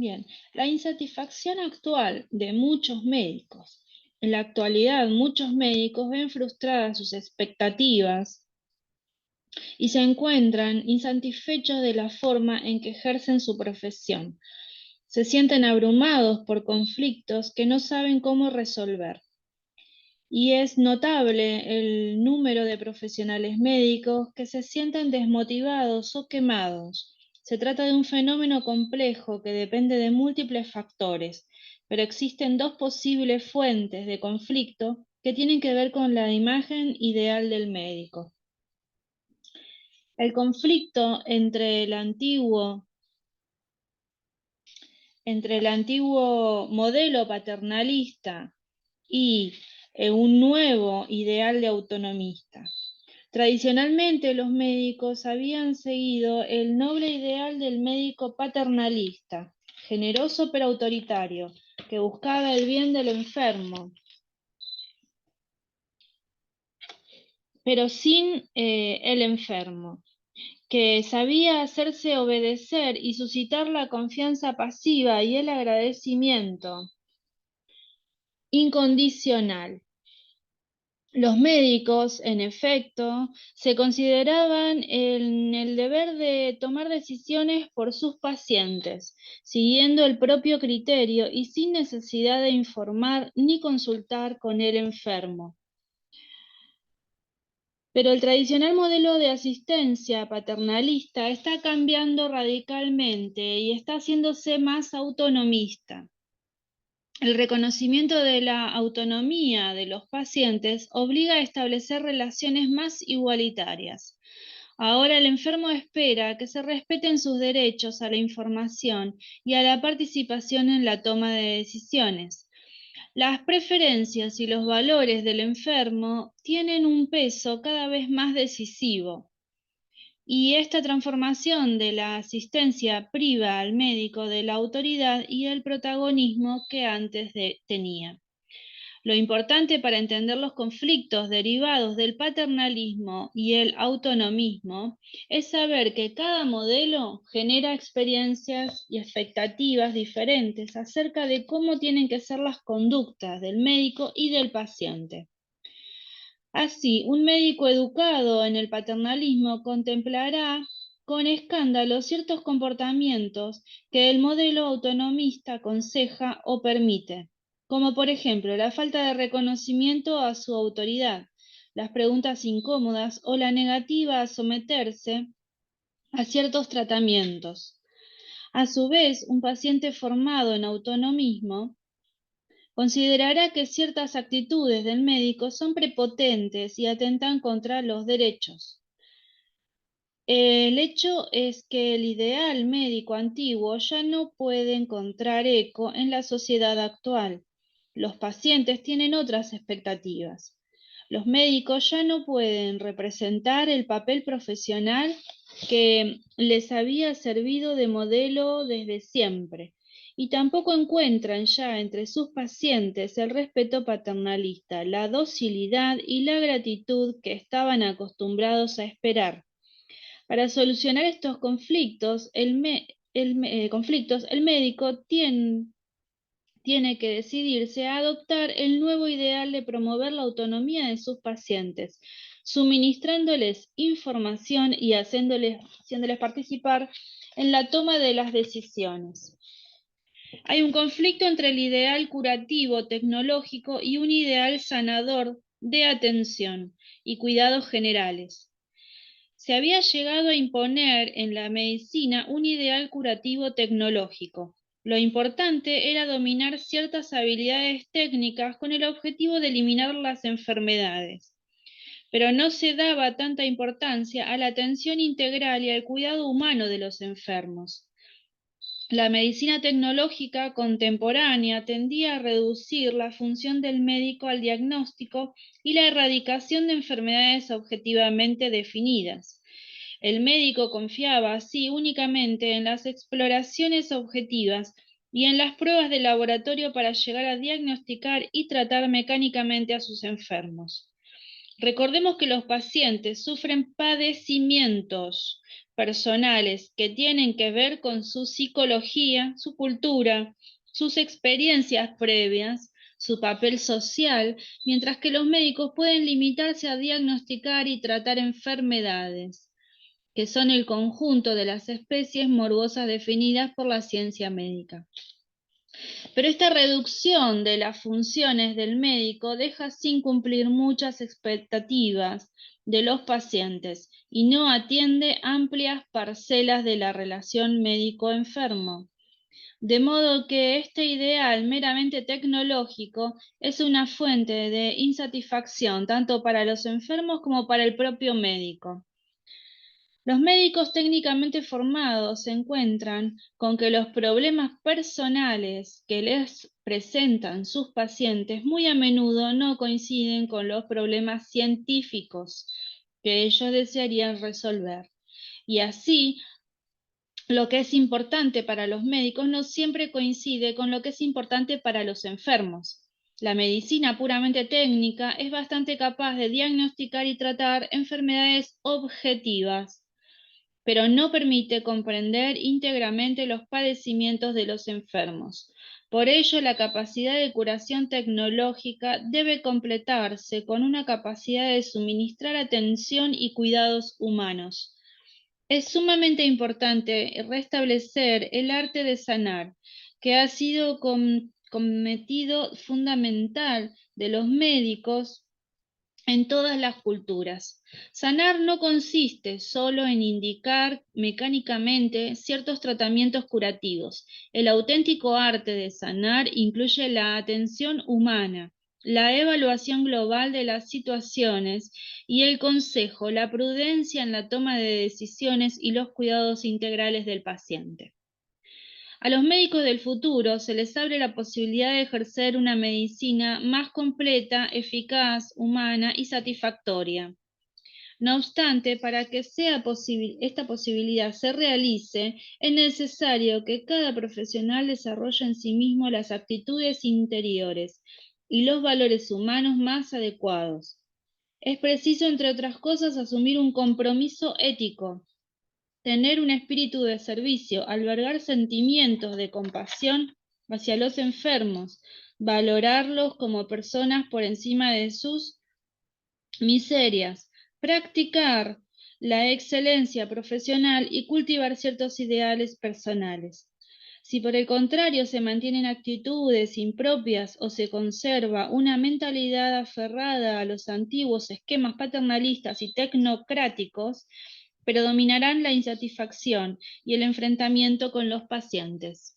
Bien, la insatisfacción actual de muchos médicos. En la actualidad, muchos médicos ven frustradas sus expectativas y se encuentran insatisfechos de la forma en que ejercen su profesión. Se sienten abrumados por conflictos que no saben cómo resolver. Y es notable el número de profesionales médicos que se sienten desmotivados o quemados. Se trata de un fenómeno complejo que depende de múltiples factores, pero existen dos posibles fuentes de conflicto que tienen que ver con la imagen ideal del médico. El conflicto entre el antiguo modelo paternalista y un nuevo ideal de autonomista. Tradicionalmente los médicos habían seguido el noble ideal del médico paternalista, generoso pero autoritario, que buscaba el bien del enfermo, pero sin el enfermo, que sabía hacerse obedecer y suscitar la confianza pasiva y el agradecimiento incondicional. Los médicos, en efecto, se consideraban en el deber de tomar decisiones por sus pacientes, siguiendo el propio criterio y sin necesidad de informar ni consultar con el enfermo. Pero el tradicional modelo de asistencia paternalista está cambiando radicalmente y está haciéndose más autonomista. El reconocimiento de la autonomía de los pacientes obliga a establecer relaciones más igualitarias. Ahora el enfermo espera que se respeten sus derechos a la información y a la participación en la toma de decisiones. Las preferencias y los valores del enfermo tienen un peso cada vez más decisivo. Y esta transformación de la asistencia priva al médico de la autoridad y el protagonismo que antes tenía. Lo importante para entender los conflictos derivados del paternalismo y el autonomismo es saber que cada modelo genera experiencias y expectativas diferentes acerca de cómo tienen que ser las conductas del médico y del paciente. Así, un médico educado en el paternalismo contemplará con escándalo ciertos comportamientos que el modelo autonomista aconseja o permite, como por ejemplo la falta de reconocimiento a su autoridad, las preguntas incómodas o la negativa a someterse a ciertos tratamientos. A su vez, un paciente formado en autonomismo considerará que ciertas actitudes del médico son prepotentes y atentan contra los derechos. El hecho es que el ideal médico antiguo ya no puede encontrar eco en la sociedad actual. Los pacientes tienen otras expectativas. Los médicos ya no pueden representar el papel profesional que les había servido de modelo desde siempre, y tampoco encuentran ya entre sus pacientes el respeto paternalista, la docilidad y la gratitud que estaban acostumbrados a esperar. Para solucionar estos conflictos, el médico tiene que decidirse a adoptar el nuevo ideal de promover la autonomía de sus pacientes, suministrándoles información y haciéndoles participar en la toma de las decisiones. Hay un conflicto entre el ideal curativo tecnológico y un ideal sanador de atención y cuidados generales. Se había llegado a imponer en la medicina un ideal curativo tecnológico. Lo importante era dominar ciertas habilidades técnicas con el objetivo de eliminar las enfermedades, pero no se daba tanta importancia a la atención integral y al cuidado humano de los enfermos. La medicina tecnológica contemporánea tendía a reducir la función del médico al diagnóstico y la erradicación de enfermedades objetivamente definidas. El médico confiaba así únicamente en las exploraciones objetivas y en las pruebas de laboratorio para llegar a diagnosticar y tratar mecánicamente a sus enfermos. Recordemos que los pacientes sufren padecimientos personales que tienen que ver con su psicología, su cultura, sus experiencias previas, su papel social, mientras que los médicos pueden limitarse a diagnosticar y tratar enfermedades, que son el conjunto de las especies morbosas definidas por la ciencia médica. Pero esta reducción de las funciones del médico deja sin cumplir muchas expectativas de los pacientes y no atiende amplias parcelas de la relación médico-enfermo. De modo que este ideal meramente tecnológico es una fuente de insatisfacción tanto para los enfermos como para el propio médico. Los médicos técnicamente formados se encuentran con que los problemas personales que les presentan sus pacientes muy a menudo no coinciden con los problemas científicos que ellos desearían resolver. Y así, lo que es importante para los médicos no siempre coincide con lo que es importante para los enfermos. La medicina puramente técnica es bastante capaz de diagnosticar y tratar enfermedades objetivas, pero no permite comprender íntegramente los padecimientos de los enfermos. Por ello, la capacidad de curación tecnológica debe completarse con una capacidad de suministrar atención y cuidados humanos. Es sumamente importante restablecer el arte de sanar, que ha sido cometido fundamental de los médicos en todas las culturas. Sanar no consiste solo en indicar mecánicamente ciertos tratamientos curativos. El auténtico arte de sanar incluye la atención humana, la evaluación global de las situaciones y el consejo, la prudencia en la toma de decisiones y los cuidados integrales del paciente. A los médicos del futuro se les abre la posibilidad de ejercer una medicina más completa, eficaz, humana y satisfactoria. No obstante, para que esta posibilidad se realice, es necesario que cada profesional desarrolle en sí mismo las actitudes interiores y los valores humanos más adecuados. Es preciso, entre otras cosas, asumir un compromiso ético, tener un espíritu de servicio, albergar sentimientos de compasión hacia los enfermos, valorarlos como personas por encima de sus miserias, practicar la excelencia profesional y cultivar ciertos ideales personales. Si por el contrario se mantienen actitudes impropias o se conserva una mentalidad aferrada a los antiguos esquemas paternalistas y tecnocráticos, predominarán la insatisfacción y el enfrentamiento con los pacientes.